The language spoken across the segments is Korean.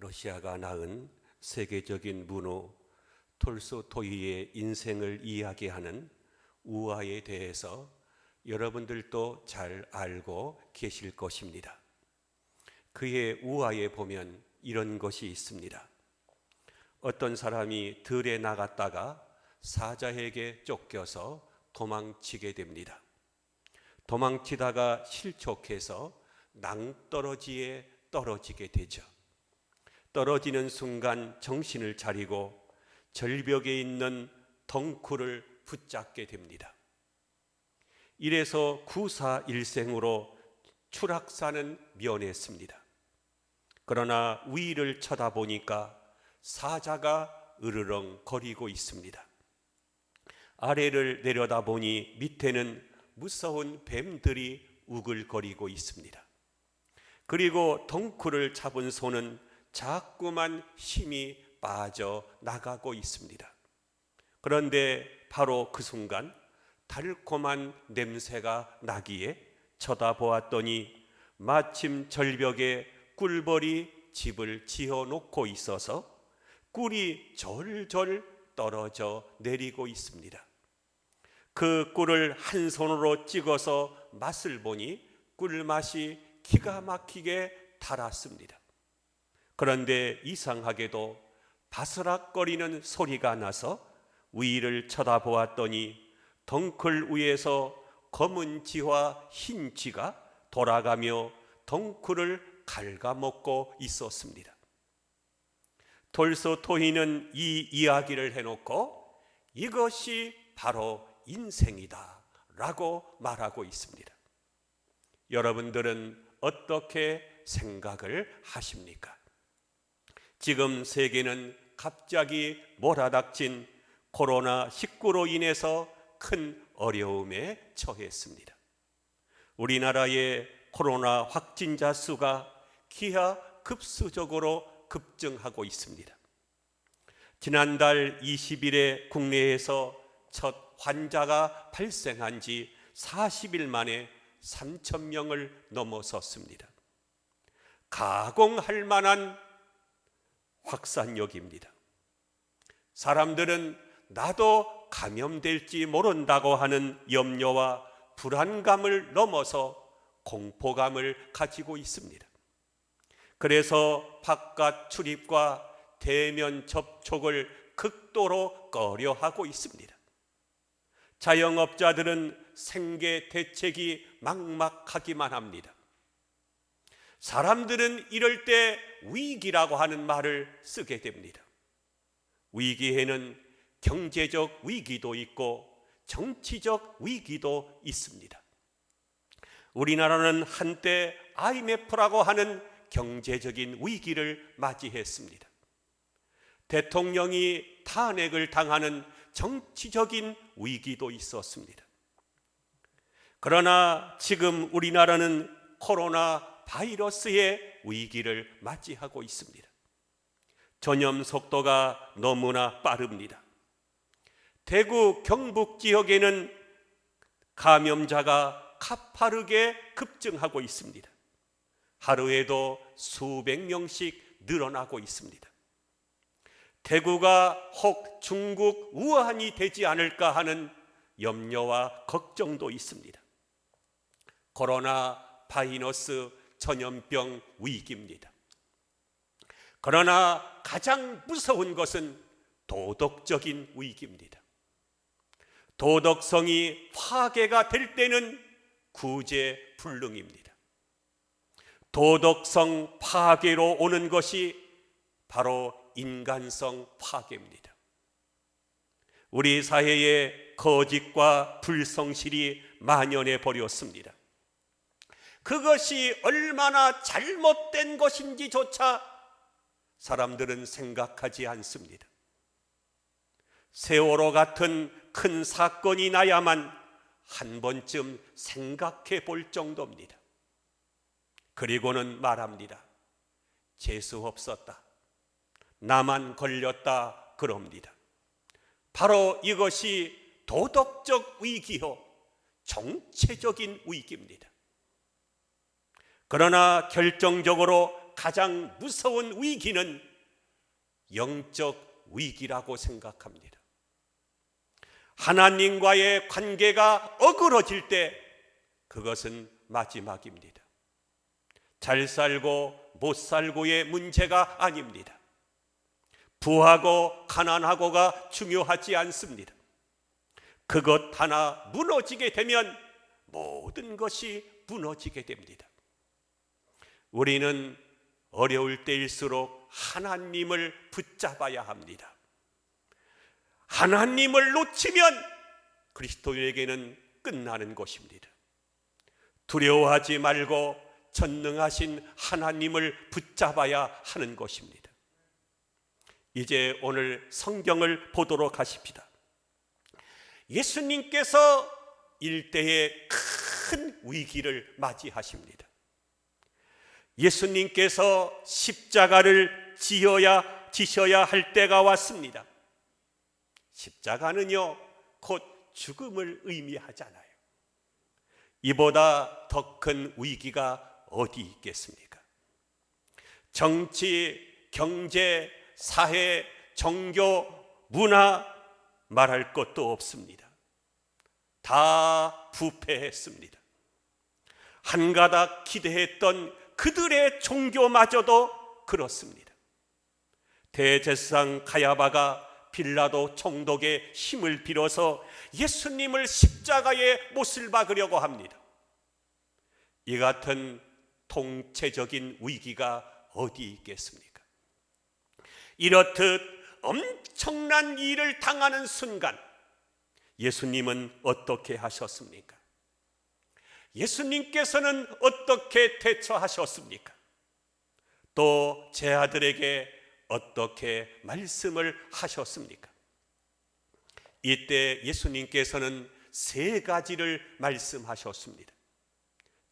러시아가 낳은 세계적인 문호 톨스토이의 인생을 이야기하는 우화에 대해서 여러분들도 잘 알고 계실 것입니다. 그의 우화에 보면 이런 것이 있습니다. 어떤 사람이 들에 나갔다가 사자에게 쫓겨서 도망치게 됩니다. 도망치다가 실족해서 낭떠러지에 떨어지게 되죠. 떨어지는 순간 정신을 차리고 절벽에 있는 덩굴을 붙잡게 됩니다. 이래서 구사일생으로 추락사는 면했습니다. 그러나 위를 쳐다보니까 사자가 으르렁거리고 있습니다. 아래를 내려다보니 밑에는 무서운 뱀들이 우글거리고 있습니다. 그리고 덩굴을 잡은 손은 자꾸만 힘이 빠져나가고 있습니다. 그런데 바로 그 순간 달콤한 냄새가 나기에 쳐다보았더니 마침 절벽에 꿀벌이 집을 지어놓고 있어서 꿀이 졸졸 떨어져 내리고 있습니다. 그 꿀을 한 손으로 찍어서 맛을 보니 꿀맛이 기가 막히게 달았습니다. 그런데 이상하게도 바스락거리는 소리가 나서 위를 쳐다보았더니 덩굴 위에서 검은 쥐와 흰 쥐가 돌아가며 덩굴을 갉아먹고 있었습니다. 톨스토이는 이 이야기를 해놓고 이것이 바로 인생이다 라고 말하고 있습니다. 여러분들은 어떻게 생각을 하십니까? 지금 세계는 갑자기 몰아닥친 코로나19로 인해서 큰 어려움에 처했습니다. 우리나라의 코로나 확진자 수가 기하급수적으로 급증하고 있습니다. 지난달 20일에 국내에서 첫 환자가 발생한 지 40일 만에 3,000명을 넘어섰습니다. 가공할 만한 확산력입니다. 사람들은 나도 감염될지 모른다고 하는 염려와 불안감을 넘어서 공포감을 가지고 있습니다. 그래서 바깥 출입과 대면 접촉을 극도로 꺼려하고 있습니다. 자영업자들은 생계 대책이 막막하기만 합니다. 사람들은 이럴 때 위기라고 하는 말을 쓰게 됩니다. 위기에는 경제적 위기도 있고 정치적 위기도 있습니다. 우리나라는 한때 IMF라고 하는 경제적인 위기를 맞이했습니다. 대통령이 탄핵을 당하는 정치적인 위기도 있었습니다. 그러나 지금 우리나라는 코로나 바이러스의 위기를 맞이하고 있습니다. 전염 속도가 너무나 빠릅니다. 대구 경북 지역에는 감염자가 가파르게 급증하고 있습니다. 하루에도 수백 명씩 늘어나고 있습니다. 대구가 혹 중국 우한이 되지 않을까 하는 염려와 걱정도 있습니다. 코로나 바이러스 전염병 위기입니다. 그러나 가장 무서운 것은 도덕적인 위기입니다. 도덕성이 파괴가 될 때는 구제불능입니다. 도덕성 파괴로 오는 것이 바로 인간성 파괴입니다. 우리 사회에 거짓과 불성실이 만연해 버렸습니다. 그것이 얼마나 잘못된 것인지조차 사람들은 생각하지 않습니다. 세월호 같은 큰 사건이 나야만 한 번쯤 생각해 볼 정도입니다. 그리고는 말합니다. 재수 없었다. 나만 걸렸다 그럽니다. 바로 이것이 도덕적 위기요, 정체적인 위기입니다. 그러나 결정적으로 가장 무서운 위기는 영적 위기라고 생각합니다. 하나님과의 관계가 어그러질 때 그것은 마지막입니다. 잘 살고 못 살고의 문제가 아닙니다. 부하고 가난하고가 중요하지 않습니다. 그것 하나 무너지게 되면 모든 것이 무너지게 됩니다. 우리는 어려울 때일수록 하나님을 붙잡아야 합니다. 하나님을 놓치면 그리스도인에게는 끝나는 것입니다. 두려워하지 말고 전능하신 하나님을 붙잡아야 하는 것입니다. 이제 오늘 성경을 보도록 하십시다. 예수님께서 일대의 큰 위기를 맞이하십니다. 예수님께서 십자가를 지셔야 할 때가 왔습니다. 십자가는요, 곧 죽음을 의미하잖아요. 이보다 더 큰 위기가 어디 있겠습니까? 정치, 경제, 사회, 종교, 문화 말할 것도 없습니다. 다 부패했습니다. 한가닥 기대했던 그들의 종교마저도 그렇습니다. 대제사장 가야바가 빌라도 총독의 힘을 빌어서 예수님을 십자가에 못을 박으려고 합니다. 이 같은 통체적인 위기가 어디 있겠습니까? 이렇듯 엄청난 일을 당하는 순간 예수님은 어떻게 하셨습니까? 예수님께서는 어떻게 대처하셨습니까? 또 제 아들에게 어떻게 말씀을 하셨습니까? 이때 예수님께서는 세 가지를 말씀하셨습니다.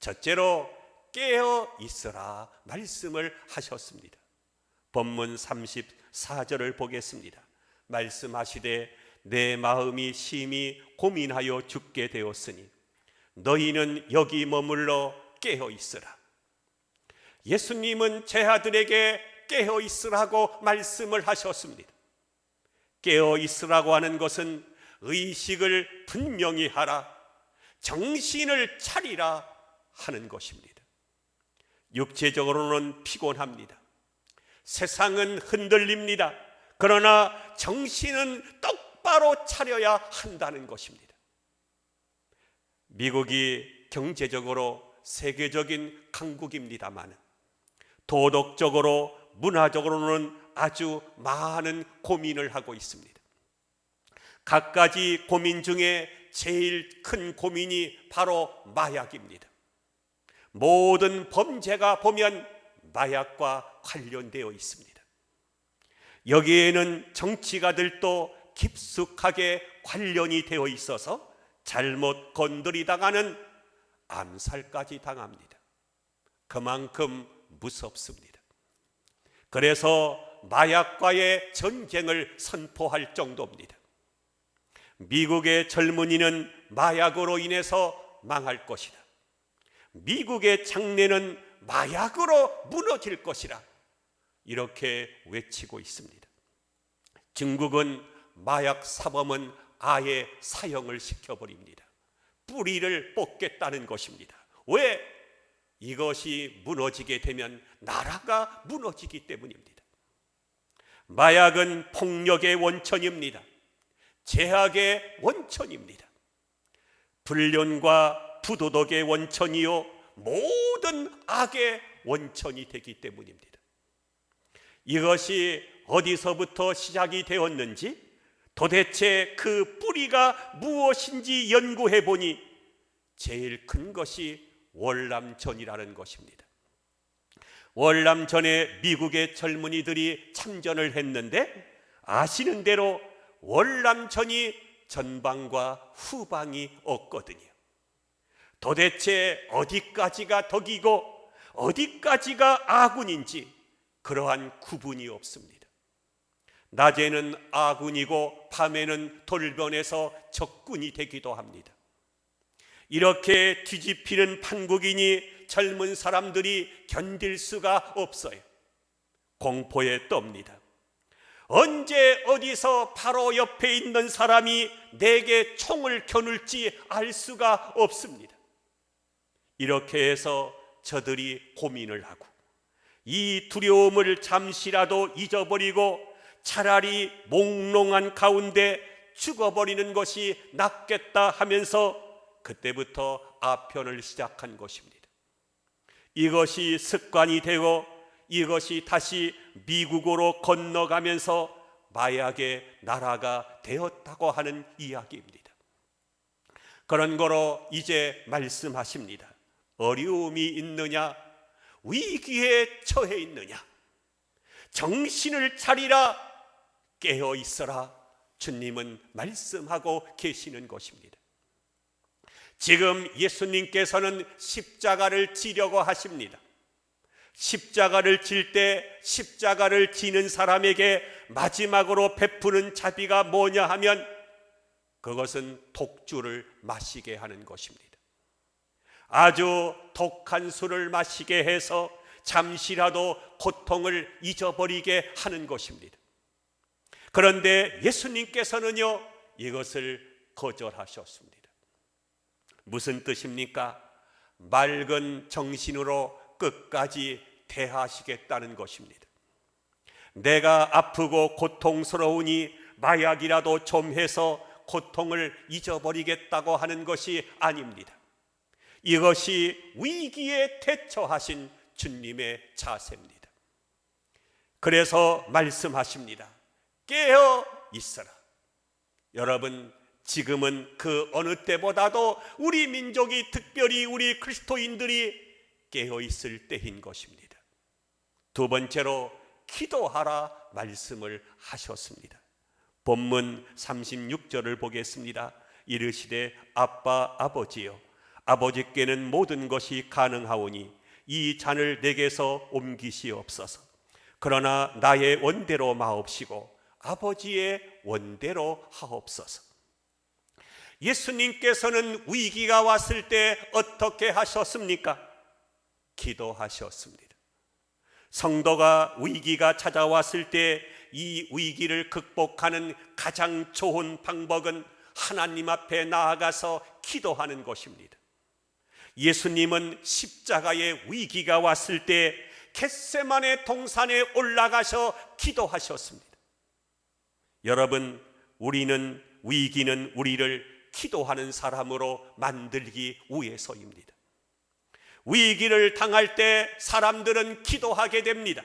첫째로 깨어 있으라 말씀을 하셨습니다. 본문 34절을 보겠습니다. 말씀하시되 내 마음이 심히 고민하여 죽게 되었으니 너희는 여기 머물러 깨어 있으라. 예수님은 제 아들에게 깨어 있으라고 말씀을 하셨습니다. 깨어 있으라고 하는 것은 의식을 분명히 하라, 정신을 차리라 하는 것입니다. 육체적으로는 피곤합니다. 세상은 흔들립니다. 그러나 정신은 똑바로 차려야 한다는 것입니다. 미국이 경제적으로 세계적인 강국입니다만 도덕적으로 문화적으로는 아주 많은 고민을 하고 있습니다. 갖가지 고민 중에 제일 큰 고민이 바로 마약입니다. 모든 범죄가 보면 마약과 관련되어 있습니다. 여기에는 정치가들도 깊숙하게 관련이 되어 있어서 잘못 건드리다가는 암살까지 당합니다. 그만큼 무섭습니다. 그래서 마약과의 전쟁을 선포할 정도입니다. 미국의 젊은이는 마약으로 인해서 망할 것이다. 미국의 장래는 마약으로 무너질 것이라 이렇게 외치고 있습니다. 중국은 마약 사범은 아예 사형을 시켜버립니다. 뿌리를 뽑겠다는 것입니다. 왜? 이것이 무너지게 되면 나라가 무너지기 때문입니다. 마약은 폭력의 원천입니다. 제약의 원천입니다. 불륜과 부도덕의 원천이요 모든 악의 원천이 되기 때문입니다. 이것이 어디서부터 시작이 되었는지 도대체 그 뿌리가 무엇인지 연구해 보니 제일 큰 것이 월남전이라는 것입니다. 월남전에 미국의 젊은이들이 참전을 했는데 아시는 대로 월남전이 전방과 후방이 없거든요. 도대체 어디까지가 덕이고 어디까지가 아군인지 그러한 구분이 없습니다. 낮에는 아군이고 밤에는 돌변해서 적군이 되기도 합니다. 이렇게 뒤집히는 판국이니 젊은 사람들이 견딜 수가 없어요. 공포에 떱니다. 언제 어디서 바로 옆에 있는 사람이 내게 총을 겨눌지 알 수가 없습니다. 이렇게 해서 저들이 고민을 하고 이 두려움을 잠시라도 잊어버리고 차라리 몽롱한 가운데 죽어버리는 것이 낫겠다 하면서 그때부터 아편을 시작한 것입니다. 이것이 습관이 되고 이것이 다시 미국으로 건너가면서 마약의 나라가 되었다고 하는 이야기입니다. 그런 거로 이제 말씀하십니다. 어려움이 있느냐? 위기에 처해 있느냐? 정신을 차리라, 깨어 있어라. 주님은 말씀하고 계시는 것입니다. 지금 예수님께서는 십자가를 지려고 하십니다. 십자가를 질 때 십자가를 지는 사람에게 마지막으로 베푸는 자비가 뭐냐 하면 그것은 독주를 마시게 하는 것입니다. 아주 독한 술을 마시게 해서 잠시라도 고통을 잊어버리게 하는 것입니다. 그런데 예수님께서는요, 이것을 거절하셨습니다. 무슨 뜻입니까? 맑은 정신으로 끝까지 대하시겠다는 것입니다. 내가 아프고 고통스러우니 마약이라도 좀 해서 고통을 잊어버리겠다고 하는 것이 아닙니다. 이것이 위기에 대처하신 주님의 자세입니다. 그래서 말씀하십니다. 깨어 있어라. 여러분, 지금은 그 어느 때보다도 우리 민족이, 특별히 우리 그리스도인들이 깨어 있을 때인 것입니다. 두 번째로 기도하라 말씀을 하셨습니다. 본문 36절을 보겠습니다. 이르시되 아빠 아버지여, 아버지께는 모든 것이 가능하오니 이 잔을 내게서 옮기시옵소서. 그러나 나의 원대로 마옵시고 아버지의 원대로 하옵소서. 예수님께서는 위기가 왔을 때 어떻게 하셨습니까? 기도하셨습니다. 성도가 위기가 찾아왔을 때 이 위기를 극복하는 가장 좋은 방법은 하나님 앞에 나아가서 기도하는 것입니다. 예수님은 십자가의 위기가 왔을 때 겟세마네 동산에 올라가서 기도하셨습니다. 여러분, 위기는 우리를 기도하는 사람으로 만들기 위해서입니다. 위기를 당할 때 사람들은 기도하게 됩니다.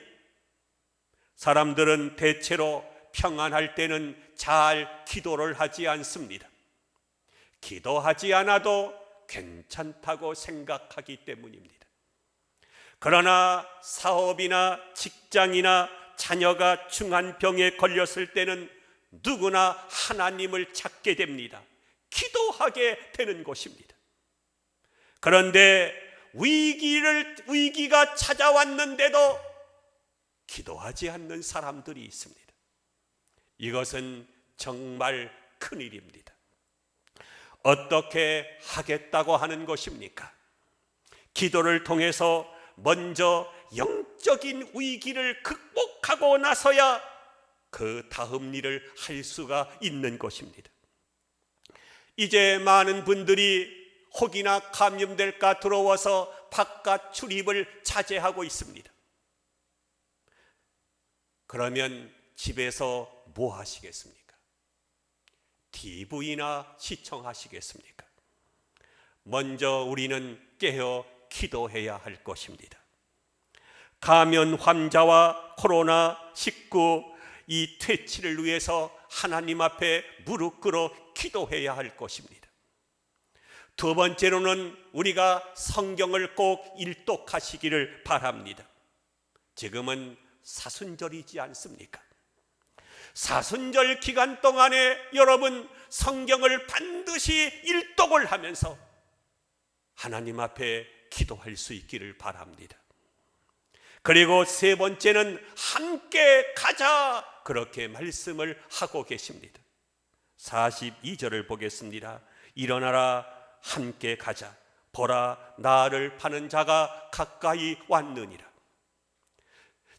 사람들은 대체로 평안할 때는 잘 기도를 하지 않습니다. 기도하지 않아도 괜찮다고 생각하기 때문입니다. 그러나 사업이나 직장이나 자녀가 중한 병에 걸렸을 때는 누구나 하나님을 찾게 됩니다. 기도하게 되는 것입니다. 그런데 위기가 찾아왔는데도 기도하지 않는 사람들이 있습니다. 이것은 정말 큰일입니다. 어떻게 하겠다고 하는 것입니까? 기도를 통해서 먼저 영적인 위기를 극복하고 나서야 그 다음 일을 할 수가 있는 것입니다. 이제 많은 분들이 혹이나 감염될까 두려워서 바깥 출입을 자제하고 있습니다. 그러면 집에서 뭐 하시겠습니까? TV나 시청하시겠습니까? 먼저 우리는 깨어 기도해야 할 것입니다. 감염 환자와 코로나19 이 퇴치를 위해서 하나님 앞에 무릎 꿇어 기도해야 할 것입니다. 두 번째로는 우리가 성경을 꼭 일독하시기를 바랍니다. 지금은 사순절이지 않습니까? 사순절 기간 동안에 여러분 성경을 반드시 일독을 하면서 하나님 앞에 기도할 수 있기를 바랍니다. 그리고 세 번째는 함께 가자, 그렇게 말씀을 하고 계십니다. 42절을 보겠습니다. 일어나라, 함께 가자. 보라, 나를 파는 자가 가까이 왔느니라.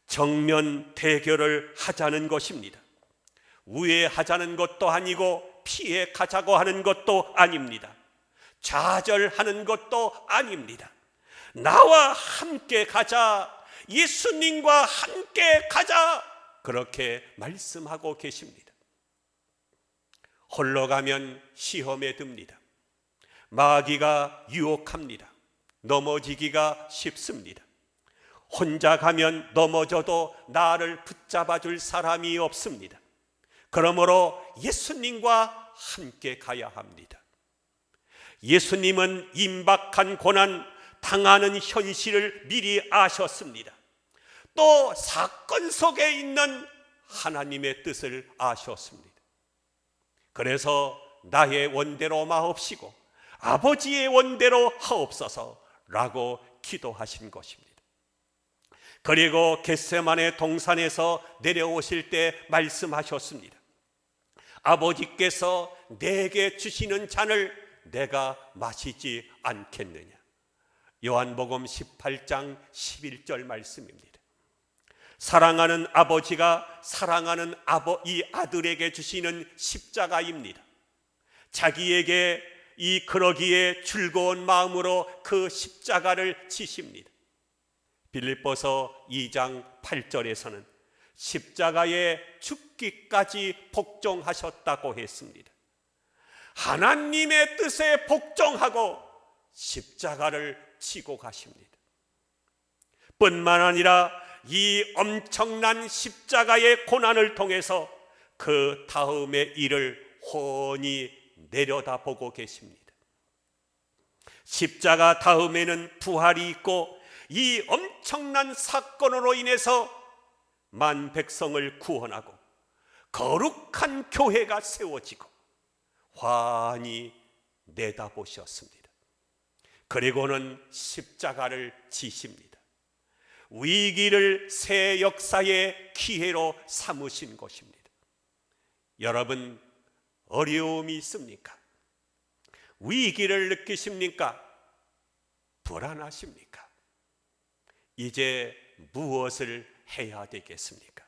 정면 대결을 하자는 것입니다. 우회하자는 것도 아니고 피해 가자고 하는 것도 아닙니다. 좌절하는 것도 아닙니다. 나와 함께 가자, 예수님과 함께 가자, 그렇게 말씀하고 계십니다. 홀로 가면 시험에 듭니다. 마귀가 유혹합니다. 넘어지기가 쉽습니다. 혼자 가면 넘어져도 나를 붙잡아 줄 사람이 없습니다. 그러므로 예수님과 함께 가야 합니다. 예수님은 임박한 고난, 당하는 현실을 미리 아셨습니다. 또 사건 속에 있는 하나님의 뜻을 아셨습니다. 그래서 나의 원대로 마옵시고 아버지의 원대로 하옵소서라고 기도하신 것입니다. 그리고 겟세마네 동산에서 내려오실 때 말씀하셨습니다. 아버지께서 내게 주시는 잔을 내가 마시지 않겠느냐. 요한복음 18장 11절 말씀입니다. 사랑하는 아버지가 사랑하는 이 아들에게 주시는 십자가입니다. 자기에게 그러기에 즐거운 마음으로 그 십자가를 지십니다. 빌립보서 2장 8절에서는 십자가에 죽기까지 복종하셨다고 했습니다. 하나님의 뜻에 복종하고 십자가를 지고 가십니다. 뿐만 아니라 이 엄청난 십자가의 고난을 통해서 그 다음의 일을 훤히 내려다보고 계십니다. 십자가 다음에는 부활이 있고 이 엄청난 사건으로 인해서 만 백성을 구원하고 거룩한 교회가 세워지고 환히 내다보셨습니다. 그리고는 십자가를 지십니다. 위기를 새 역사의 기회로 삼으신 것입니다. 여러분, 어려움이 있습니까? 위기를 느끼십니까? 불안하십니까? 이제 무엇을 해야 되겠습니까?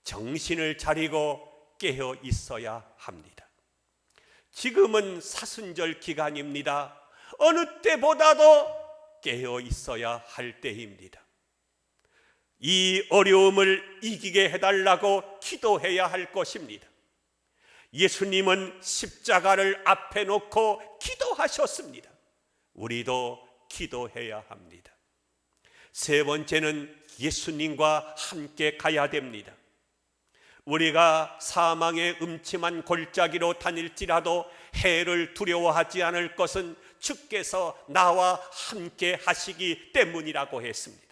정신을 차리고 깨어 있어야 합니다. 지금은 사순절 기간입니다. 어느 때보다도 깨어 있어야 할 때입니다. 이 어려움을 이기게 해달라고 기도해야 할 것입니다. 예수님은 십자가를 앞에 놓고 기도하셨습니다. 우리도 기도해야 합니다. 세 번째는 예수님과 함께 가야 됩니다. 우리가 사망의 음침한 골짜기로 다닐지라도 해를 두려워하지 않을 것은 주께서 나와 함께 하시기 때문이라고 했습니다.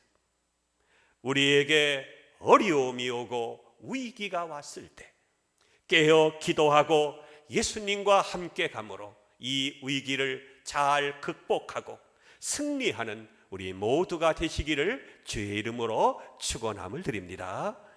우리에게 어려움이 오고 위기가 왔을 때 깨어 기도하고 예수님과 함께 감으로 이 위기를 잘 극복하고 승리하는 우리 모두가 되시기를 주의 이름으로 축원함을 드립니다.